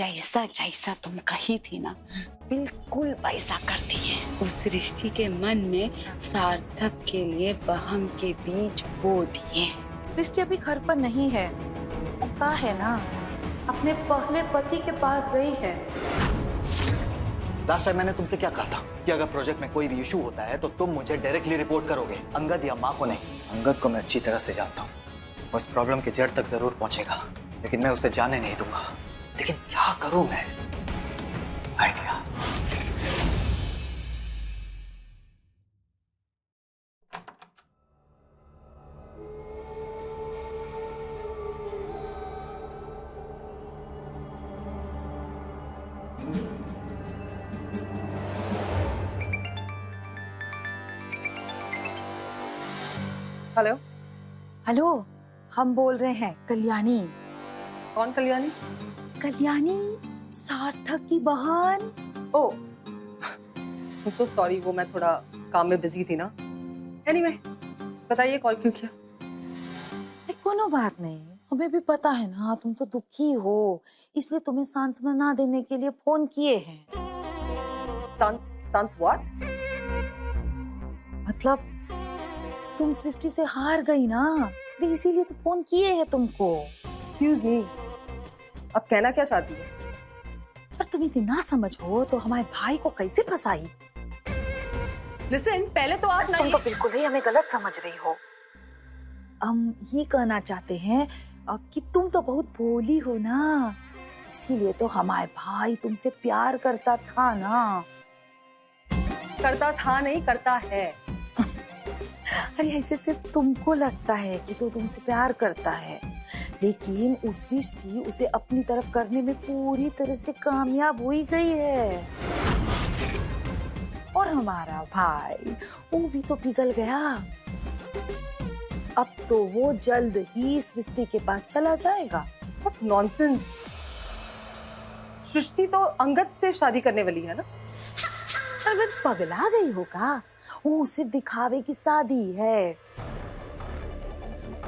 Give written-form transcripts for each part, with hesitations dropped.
जैसा जैसा तुम कही थी ना, बिल्कुल वैसा कर दिए। उस सृष्टि के मन में सार्थक के लिए वहम के बीज बो दिए। सृष्टि अभी घर पर नहीं है, कहा है ना, अपने पहले पति के पास गई है। लास्ट टाइम मैंने तुमसे क्या कहा था कि अगर प्रोजेक्ट में कोई भी इशू होता है तो तुम मुझे डायरेक्टली रिपोर्ट करोगे, अंगद या माँ को नहीं। अंगद को मैं अच्छी तरह से जानता हूँ, वो इस प्रॉब्लम की जड़ तक जरूर पहुंचेगा, लेकिन मैं उसे जाने नहीं दूंगा। लेकिन क्या करूं मैं? आइडिया। हेलो। हेलो, हम बोल रहे हैं कल्याणी। कौन कल्याणी? कल्याणी, सार्थक की बहन। ओह, I'm so sorry, वो मैं थोड़ा काम में बिजी थी ना। Anyway, बताइए कॉल क्यों किया? कोनो बात नहीं, हमें भी पता है ना तुम तो दुखी हो, इसलिए तुम्हें सांत्वना देने के लिए फोन किए हैं। संत what? मतलब तुम सृष्टि से हार गई ना, तो इसीलिए तो फोन किए हैं तुमको। Excuse me, अब कहना क्या चाहती है? पर तुम इतनी ना समझ हो तो हमारे भाई को कैसे फंसाई? Listen, पहले तो आप तुम तो बिल्कुल ही हमें गलत समझ रही हो। हम ये कहना चाहते हैं कि तुम तो बहुत भोली हो ना, इसीलिए तो हमारे भाई तुमसे प्यार करता था ना। करता था नहीं, करता है। अरे ऐसे सिर्फ तुमको लगता है कि तो तुमसे प्यार करता है, लेकिन उस सृष्टि उसे अपनी तरफ करने में पूरी तरह से कामयाब हुई गई है। और हमारा भाई वो भी तो पिघल गया। अब तो वो जल्द ही सृष्टि के पास चला जाएगा। नॉनसेंस। सृष्टि तो अंगद से शादी करने वाली है ना? अगर पगला गई होगा, वो सिर्फ दिखावे की शादी है।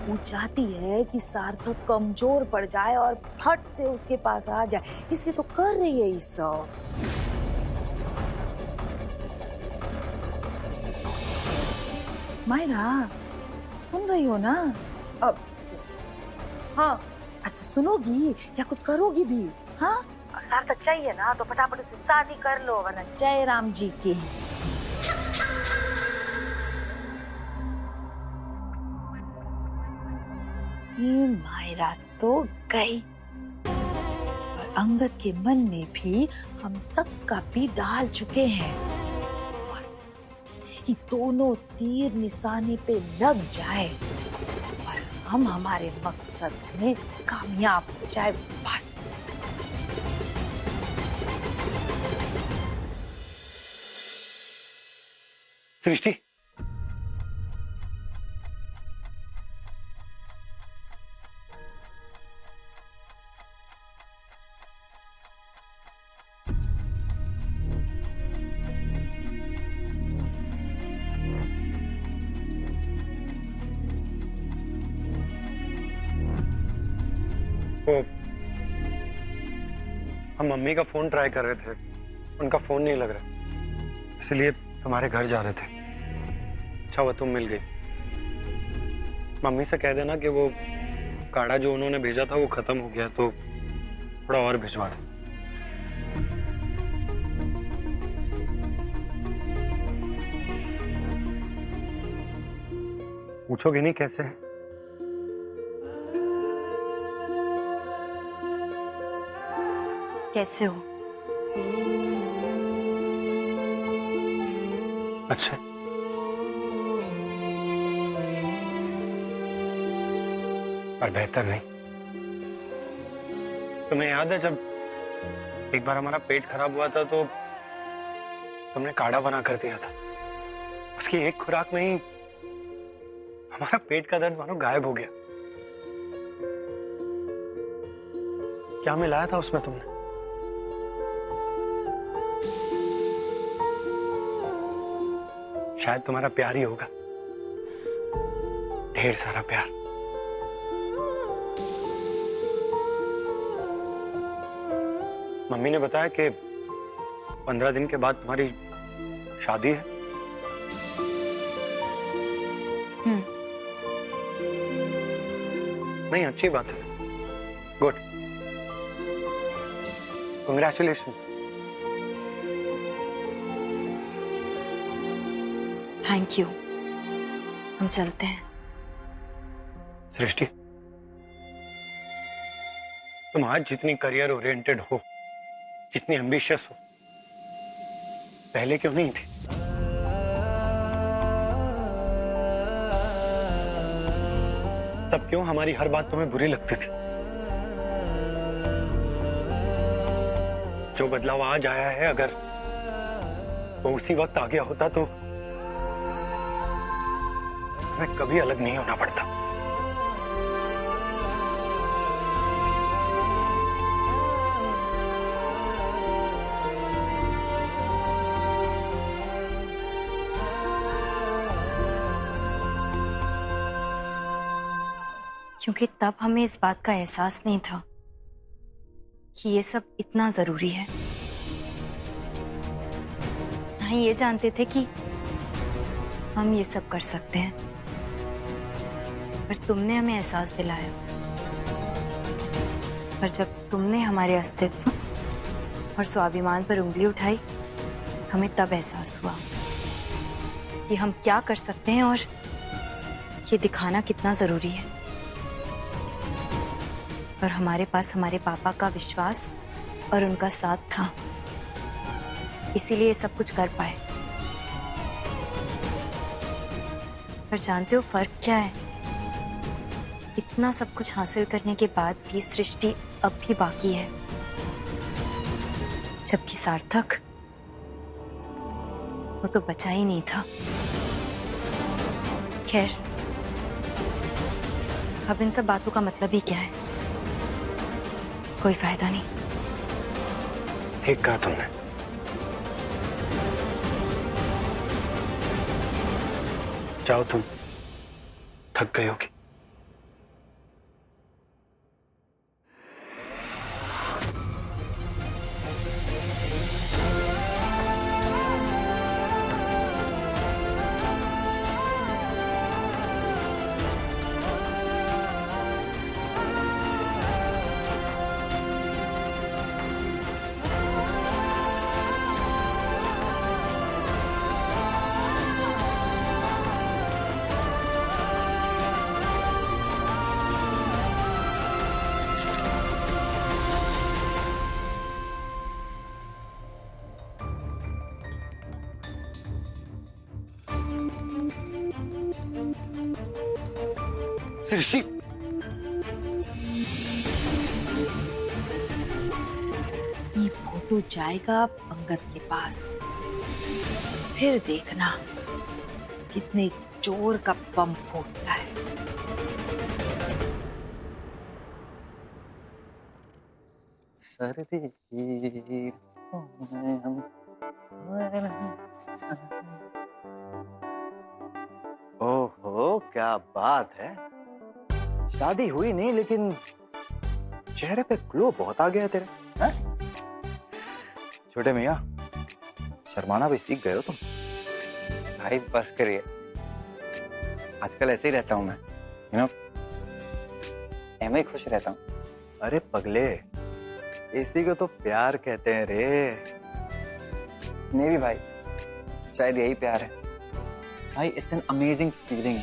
वो चाहती है कि सार्थक कमजोर पड़ जाए और फट से उसके पास आ जाए, इसलिए तो कर रही है ये सब। मायरा, सुन रही हो ना? अब हाँ। अच्छा, सुनोगी या कुछ करोगी भी? हाँ, सार्थक चाहिए ना तो फटाफट से शादी कर लो, वरना जय राम जी की। ये मायरा तो गई, और अंगद के मन में भी हम सबका भी डाल चुके हैं। बस ये दोनों तीर निशाने पे लग जाए और हम हमारे मकसद में कामयाब हो जाए, बस। सृष्टि, हम मम्मी का फोन ट्राई कर रहे थे, उनका फोन नहीं लग रहा, इसलिए तुम्हारे घर जा रहे थे। अच्छा हुआ तुम मिल गई। मम्मी से कह देना कि वो काढ़ा जो उन्होंने भेजा था वो खत्म हो गया, तो थोड़ा और भिजवा दे। पूछोगे नहीं कैसे? कैसे हो? अच्छा, पर बेहतर नहीं। तुम्हें याद है जब एक बार हमारा पेट खराब हुआ था तो तुमने काढ़ा बना कर दिया था? उसकी एक खुराक में ही हमारा पेट का दर्द मानो गायब हो गया। क्या मिलाया था उसमें तुमने? शायद तुम्हारा प्यार ही होगा, ढेर सारा प्यार। मम्मी ने बताया कि 15 दिन के बाद तुम्हारी शादी है। नहीं, अच्छी बात है। Good, congratulations. Thank you. हम चलते हैं। सृष्टि, तुम आज जितनी करियर ओरिएंटेड हो, जितनी एम्बिशियस हो, पहले क्यों नहीं थी? तब क्यों हमारी हर बात तुम्हें बुरी लगती थी? जो बदलाव आज आया है, अगर वो उसी वक्त आ गया होता तो हमें कभी अलग नहीं होना पड़ता। क्योंकि तब हमें इस बात का एहसास नहीं था कि ये सब इतना जरूरी है। ना ही ये जानते थे कि हम ये सब कर सकते हैं। पर तुमने हमें एहसास दिलाया। पर जब तुमने हमारे अस्तित्व और स्वाभिमान पर उंगली उठाई, हमें तब एहसास हुआ कि हम क्या कर सकते हैं और ये दिखाना कितना जरूरी है। और हमारे पास हमारे पापा का विश्वास और उनका साथ था, इसीलिए ये सब कुछ कर पाए। पर जानते हो फर्क क्या है? इतना सब कुछ हासिल करने के बाद भी सृष्टि अब भी बाकी है, जबकि सार्थक वो तो बचा ही नहीं था। खैर, अब इन सब बातों का मतलब ही क्या है? कोई फायदा नहीं। ठीक कहा तुमने। जाओ, तुम थक गई होगी। ऋषि, ये फोटो जाएगा पंकज के पास। फिर देखना कितने जोर का बम फूटता है। सर्दी हम ओहो, क्या बात है। शादी हुई नहीं, लेकिन चेहरे पे ग्लो बहुत आ गया तेरे। हैं? छोटे मियाँ, शर्माना भी सीख गए हो तुम। भाई बस करिए, आजकल ऐसे ही रहता हूँ मैं, ऐसे ही खुश रहता हूँ। अरे पगले, इसी को तो प्यार कहते हैं रे। नहीं भी भाई, शायद यही प्यार है भाई। इट्स एन अमेजिंग फीलिंग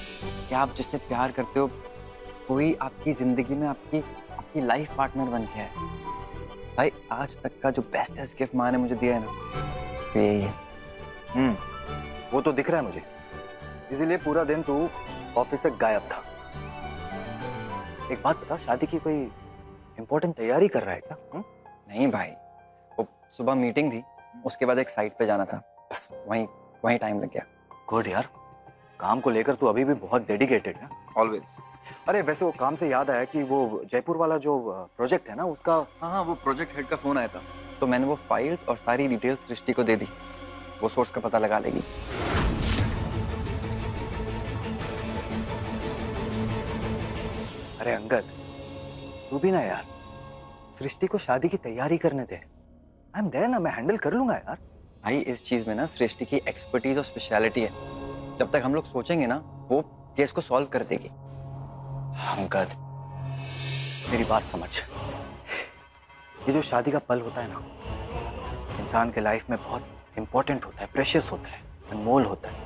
कि आप जिससे प्यार करते हो कोई आपकी जिंदगी में आपकी लाइफ पार्टनर बन के है। भाई आज तक का जो बेस्टेस्ट गिफ्ट माँ ने मुझे दिया है ना, वो यही है। वो तो दिख रहा है मुझे, इसीलिए पूरा दिन तू ऑफिस से गायब था। एक बात बता, शादी की कोई इंपॉर्टेंट तैयारी कर रहा है क्या? नहीं भाई, वो सुबह मीटिंग थी, उसके बाद एक साइट पे जाना था, बस वहीं टाइम लग गया। गुड यार, काम को लेकर तू अभी भी बहुत डेडिकेटेड है। ऑलवेज। अरे वैसे वो काम से याद आया कि वो जयपुर वाला जो प्रोजेक्ट है ना, उसका हाँ, वो प्रोजेक्ट हेड का फोन आया था, तो मैंने वो फाइल्स और सारी डिटेल्स सृष्टि को दे दी। वो सोर्स का पता लगा लेगी। अरे अंगद, तू भी ना यार, सृष्टि को शादी की तैयारी करने दे। आई एम देयर ना, मैं हैंडल कर लूंगा यार। भाई इस चीज में ना सृष्टि की एक्सपर्टीज और स्पेशलिटी है। जब तक हम लोग सोचेंगे ना, वो केस को सॉल्व कर देगी। अंगद, मेरी बात समझ। ये जो शादी का पल होता है ना, इंसान के लाइफ में बहुत इंपॉर्टेंट होता है, प्रेशियस होता है, अनमोल होता है।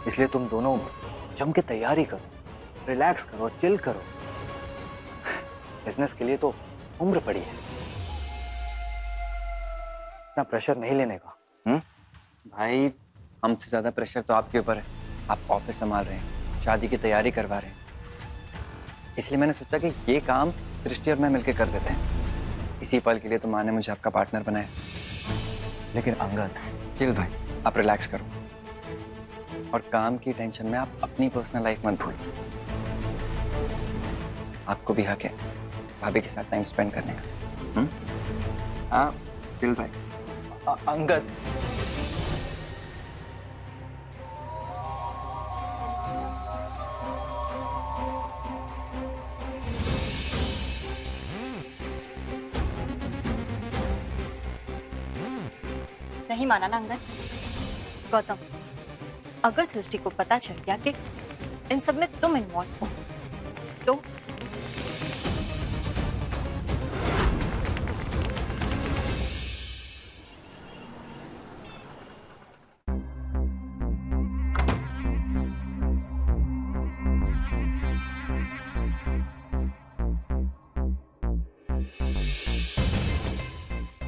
इसलिए तुम दोनों जम के तैयारी करो, रिलैक्स करो, चिल करो। बिजनेस के लिए तो उम्र पड़ी है, इतना प्रेशर नहीं लेने का। भाई हमसे ज्यादा प्रेशर तो आपके ऊपर है। आप ऑफिस संभाल रहे हैं, शादी की तैयारी करवा रहे हैं, इसलिए मैंने सोचा कि ये काम सृष्टि और मैं मिलकर कर देते हैं। इसी पल के लिए तो माँ ने मुझे आपका पार्टनर बनाया। लेकिन अंगद, चिल भाई, आप रिलैक्स करो और काम की टेंशन में आप अपनी पर्सनल लाइफ मत भूलो। आपको भी हक है भाभी के साथ टाइम स्पेंड करने का। हाँ चिल भाई। अंगद, नहीं माना ना अंगद? गौतम, अगर सृष्टि को पता चल गया कि इन सब में तुम इन्वॉल्व हो तो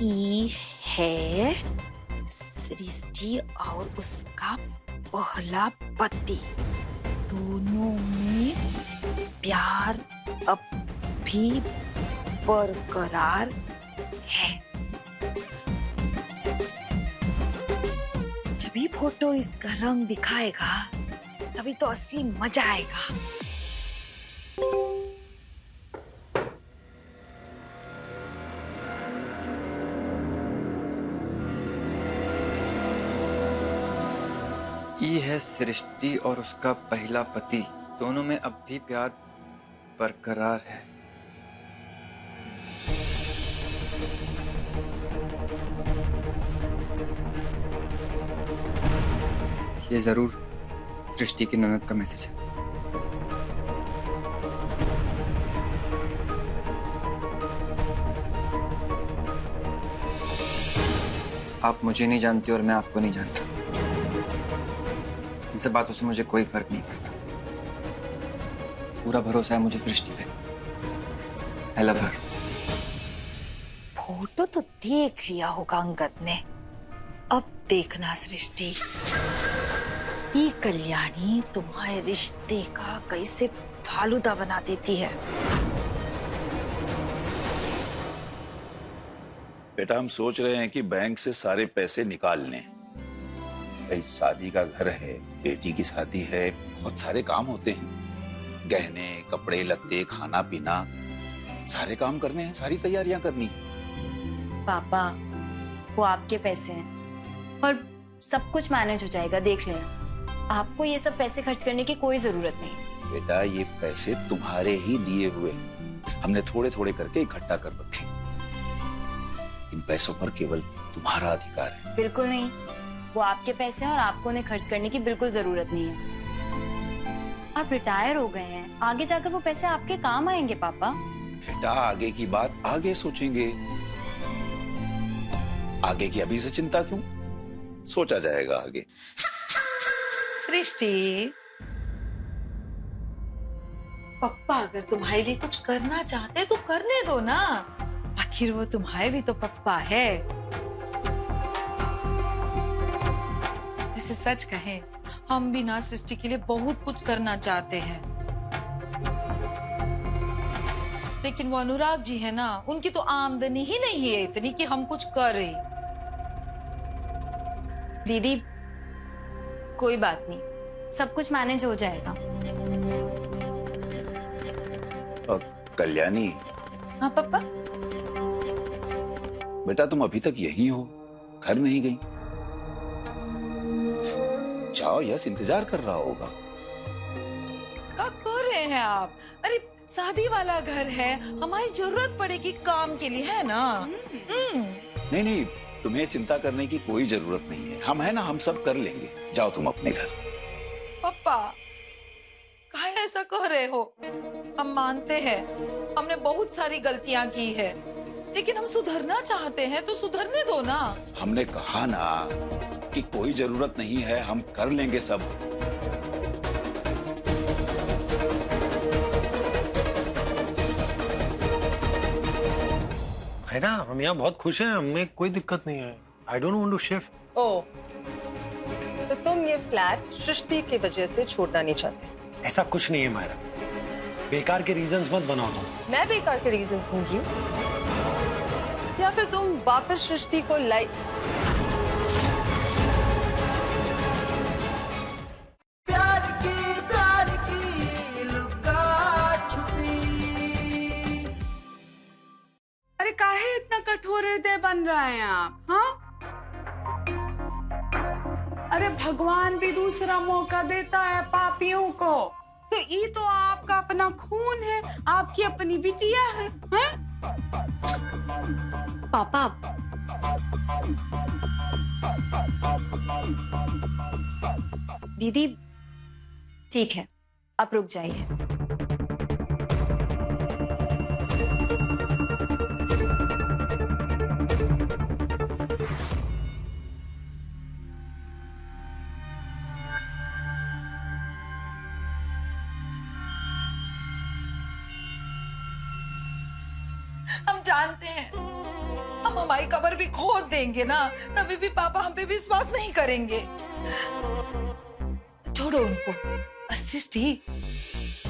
ई है सृष्टि और उसका पहला पति, दोनों में प्यार अब भी बरकरार है। जब ये फोटो इसका रंग दिखाएगा तभी तो असली मजा आएगा। ये है सृष्टि और उसका पहला पति, दोनों में अब भी प्यार बरकरार है। ये जरूर सृष्टि की ननद का मैसेज है। आप मुझे नहीं जानती और मैं आपको नहीं जानता। इन सब बातों से मुझे कोई फर्क नहीं पड़ता। पूरा भरोसा है मुझे सृष्टि पे। I love her. फोटो तो देख लिया होगा अंगद ने, अब देखना सृष्टि, ये कल्याणी तुम्हारे रिश्ते का कैसे फालूदा बना देती है। बेटा हम सोच रहे हैं कि बैंक से सारे पैसे निकाल लें। भाई शादी का घर है, बेटी की शादी है, बहुत सारे काम होते हैं, गहने, कपड़े लत्ते, खाना पीना, सारे काम करने हैं, सारी तैयारियां करनी। पापा, वो आपके पैसे हैं और सब कुछ मैनेज हो जाएगा, देख लेना। आपको ये सब पैसे खर्च करने की कोई जरूरत नहीं। बेटा ये पैसे तुम्हारे ही दिए हुए हैं, हमने थोड़े थोड़े करके इकट्ठा कर रखे। इन पैसों पर केवल तुम्हारा अधिकार है। बिल्कुल नहीं, वो आपके पैसे हैं और आपको उन्हें खर्च करने की बिल्कुल जरूरत नहीं है। आप रिटायर हो गए हैं, आगे जाकर वो पैसे आपके काम आएंगे पापा। बेटा आगे की बात आगे सोचेंगे, आगे की अभी से चिंता क्यों, सोचा जाएगा आगे। सृष्टि, पप्पा अगर तुम्हारे लिए कुछ करना चाहते हैं तो करने दो ना, आखिर वो तुम्हारे भी तो पप्पा है। जैसे सच कहें, हम भी ना सृष्टि के लिए बहुत कुछ करना चाहते हैं, लेकिन वो अनुराग जी है ना, उनकी तो आमदनी ही नहीं है इतनी कि हम कुछ करें। दीदी कोई बात नहीं, सब कुछ मैनेज हो जाएगा। कल्याणी। हाँ पापा। बेटा तुम अभी तक यहीं हो, घर नहीं गई? जाओ, यस इंतजार कर रहा होगा। क्या कर रहे हैं आप? अरे शादी वाला घर है, हमारी जरूरत पड़ेगी काम के लिए, है ना? नहीं नहीं, तुम्हें चिंता करने की कोई जरूरत नहीं है। हम है ना, हम सब कर लेंगे। जाओ तुम अपने घर। पापा काहे ऐसा कह रहे हो? हम मानते हैं हमने बहुत सारी गलतियां की है, लेकिन हम सुधरना चाहते हैं तो सुधरने दो ना। हमने कहा ना कि कोई जरूरत नहीं है, हम कर लेंगे सब। है ना, हम यहाँ बहुत खुश हैं, हमें कोई दिक्कत नहीं है। I don't want to shift. ओ, तो तुम ये फ्लैट सृष्टि की वजह से छोड़ना नहीं चाहते? ऐसा कुछ नहीं है मायरा, बेकार के रीजंस मत बनाओ तुम। मैं बेकार के रीजंस दूंगी या फिर तुम वापस सृष्टि को प्यार की लुका छुपी। अरे काहे इतना कठोर हृदय बन रहे हैं आप? हाँ, अरे भगवान भी दूसरा मौका देता है पापियों को। तो ये तो आपका अपना खून है, आपकी अपनी बिटिया है, हैं? पापा, दीदी ठीक है, आप रुक जाइए। हम जानते हैं हम हमारी कब्र भी खोद देंगे ना, तभी भी पापा हम पे विश्वास नहीं करेंगे। छोड़ो उनको। सृष्टि,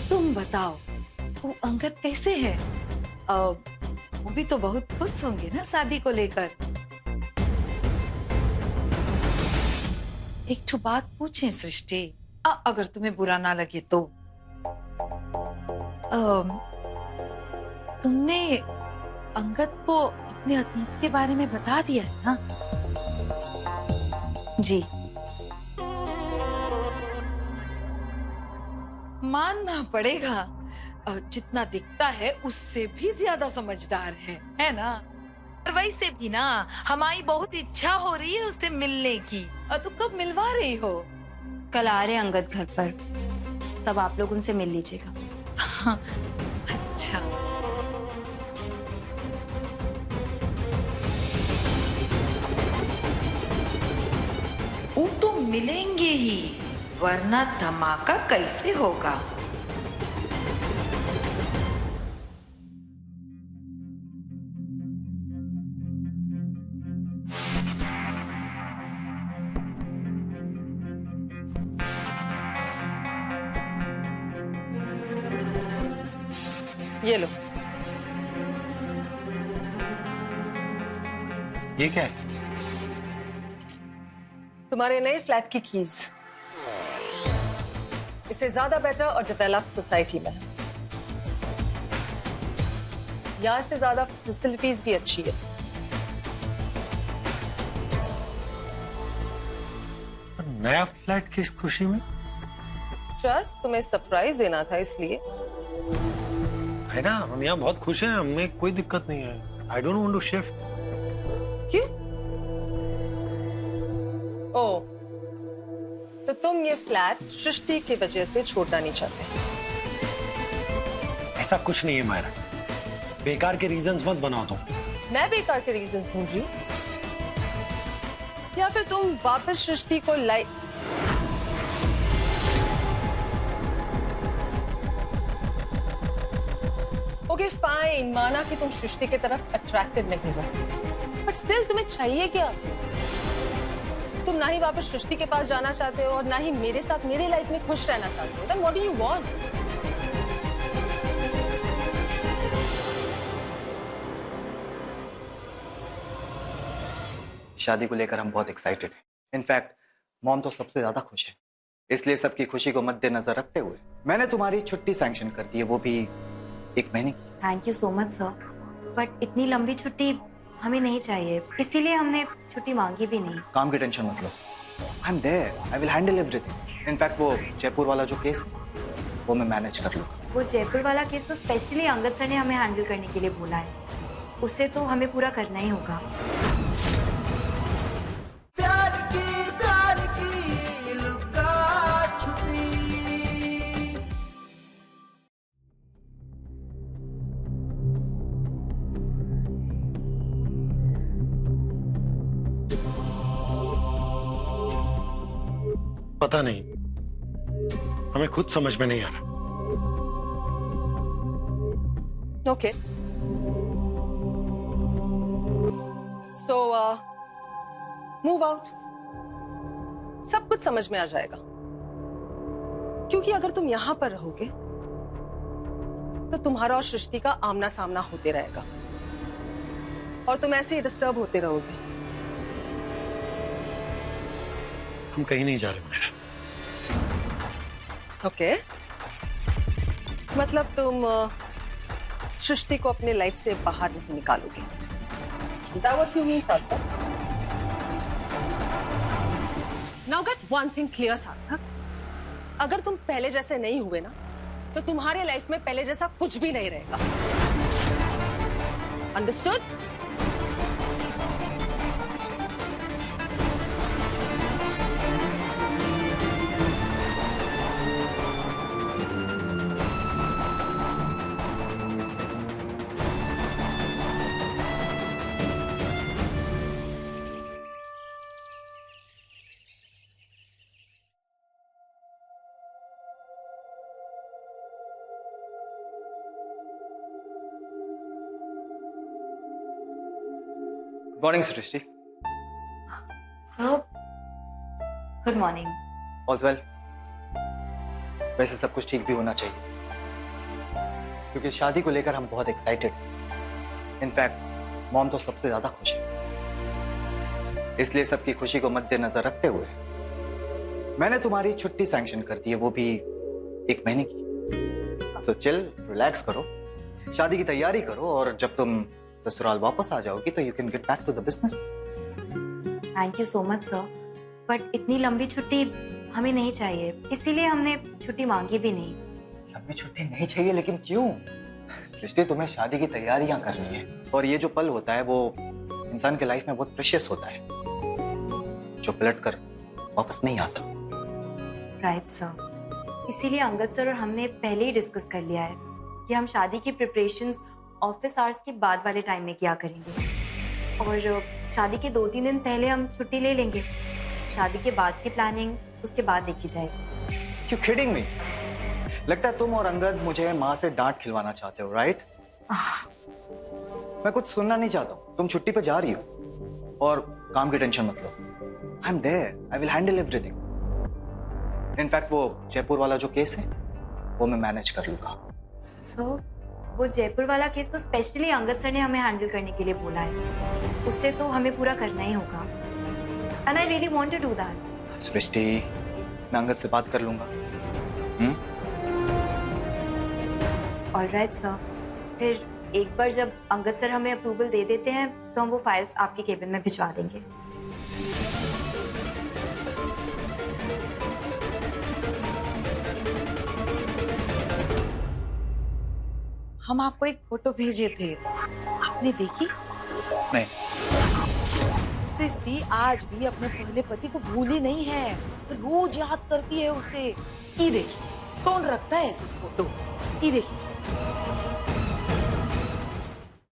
तुम बताओ, वो अंगद कैसे है? वो भी तो बहुत खुश होंगे ना शादी को लेकर। एक ठो बात पूछें सृष्टि, अगर तुम्हें बुरा ना लगे तो। तुमने अंगद को अपने अतीत के बारे में बता दिया है ना? जी। मानना पड़ेगा, जितना दिखता है उससे भी ज्यादा समझदार है ना? और वैसे भी ना हमारी बहुत इच्छा हो रही है उससे मिलने की। तो कब मिलवा रही हो? कल आ रहे हैं अंगद घर पर, तब आप लोग उनसे मिल लीजिएगा। अच्छा। वो तो मिलेंगे ही, वरना धमाका कैसे होगा? ये लो। ये क्या है? तुम्हारे नए फ्लैट की कीज। इसे ज्यादा बेटर और डेवलप्ड सोसाइटी में है। यहाँ से ज्यादा फैसिलिटीज भी अच्छी है। नया फ्लैट किस खुशी में? जस्ट तुम्हें सरप्राइज देना था इसलिए। है ना, हम यहाँ बहुत खुश हैं, हमें कोई दिक्कत नहीं है। I don't want to shift. क्यों? ओ, तो तुम ये फ्लैट सृष्टि की वजह से छोड़ना नहीं चाहते? ऐसा कुछ नहीं है मायरा, बेकार के रीजंस मत बनाओ तुम। मैं बेकार के रीजंस दूंगी या फिर तुम वापस सृष्टि को ओके फाइन, माना कि तुम सृष्टि की तरफ अट्रैक्टेड नहीं हो, बट स्टिल तुम्हें चाहिए क्या? तुम ना ही वापस सृष्टि के पास जाना चाहते हो और ना ही मेरे साथ मेरी लाइफ में खुश रहना चाहते हो। Then what do you want? शादी को लेकर हम बहुत एक्साइटेड हैं। इनफैक्ट मॉम तो सबसे ज्यादा खुश है। इसलिए सबकी खुशी को मद्देनजर रखते हुए मैंने तुम्हारी छुट्टी सैंक्शन कर दी है, वो भी 1 महीने की। Thank you so much sir, but इतनी लंबी छुट्टी हमें नहीं चाहिए, इसीलिए हमने छुट्टी मांगी भी नहीं। काम की टेंशन मत लो, I am there, I will handle everything. In fact वो जयपुर वाला जो केस वो मैं मैनेज कर लूंगा। वो जयपुर वाला केस तो स्पेशली अंगद सर ने हमें हैंडल करने के लिए बोला है, उसे तो हमें पूरा करना ही होगा। प्यार की लुका छुपी। पता नहीं, हमें खुद समझ में नहीं आ रहा। ओके, सो मूव आउट, सब कुछ समझ में आ जाएगा। क्योंकि अगर तुम यहां पर रहोगे तो तुम्हारा और सृष्टि का आमना सामना होते रहेगा और तुम ऐसे ही डिस्टर्ब होते रहोगे। हम कहीं नहीं जा रहे मेरा। ओके, मतलब तुम सृष्टि को अपने लाइफ से बाहर नहीं निकालोगे। Is that what you mean, सार्थक? Now get one thing clear, सार्थक। अगर तुम पहले जैसे नहीं हुए ना, तो तुम्हारे लाइफ में पहले जैसा कुछ भी नहीं रहेगा। Understood? Morning Srishti. Sir, good morning. All's well. वैसे सब कुछ ठीक भी होना चाहिए, क्योंकि शादी को लेकर हम बहुत एक्साइटेड। इनफैक्ट मॉम तो सबसे ज्यादा खुश है। इसलिए सबकी खुशी को मद्देनजर रखते हुए मैंने तुम्हारी छुट्टी सैंक्शन कर दी है, वो भी 1 महीने की। सो चिल, रिलैक्स करो, शादी की तैयारी करो, और जब तुम ससुराल वापस आ जाओगी तो you can get back to the business. Thank you so much sir, but इतनी लंबी छुट्टी हमें नहीं चाहिए, इसीलिए हमने छुट्टी मांगी भी नहीं। लंबी छुट्टी नहीं चाहिए, लेकिन क्यों? सृष्टि, तुम्हें शादी की तैयारियां करनी है, और ये जो पल होता है वो इंसान के लाइफ में बहुत प्रेशियस होता है, जो पलट कर वापस नहीं आता। राइट सर, इसीलिए अंगद सर और हमने पहले ही डिस्कस कर लिया है कि हम शादी की प्रिपरेशंस ऑफिस आवर्स के बाद वाले टाइम में किया करेंगे, और शादी के 2-3 दिन पहले हम छुट्टी ले लेंगे। शादी के बाद की प्लानिंग उसके बाद देखी जाएगी। You kidding me? लगता है तुम और अंगद मुझे माँ से डांट खिलवाना चाहते हो, राइट? मैं कुछ सुनना नहीं चाहता हूँ। तुम छुट्टी पे जा रही हो और काम की टेंशन मत लो। I am there, I will handle everything. In fact वो जयपुर वाला जो केस है वो मैं मैनेज कर लूंगा। सो वो जयपुर वाला केस तो स्पेशली अंगद सर ने हमें हैंडल करने के लिए बोला है, उसे तो हमें पूरा करना ही होगा। And I really want to do that. Srishti, मैं अंगद से बात कर लूंगा। ऑलराइट सर, फिर एक बार जब अंगद सर हमें अप्रूवल दे देते हैं तो हम वो फाइल्स आपके केबिन में भिजवा देंगे। हम आपको एक फोटो भेजे थे, आपने देखी? नहीं। सृष्टि आज भी अपने पहले पति को भूली नहीं है, रोज याद करती है उसे। ये देखिए, कौन रखता है ऐसी फोटो? ये देखिए।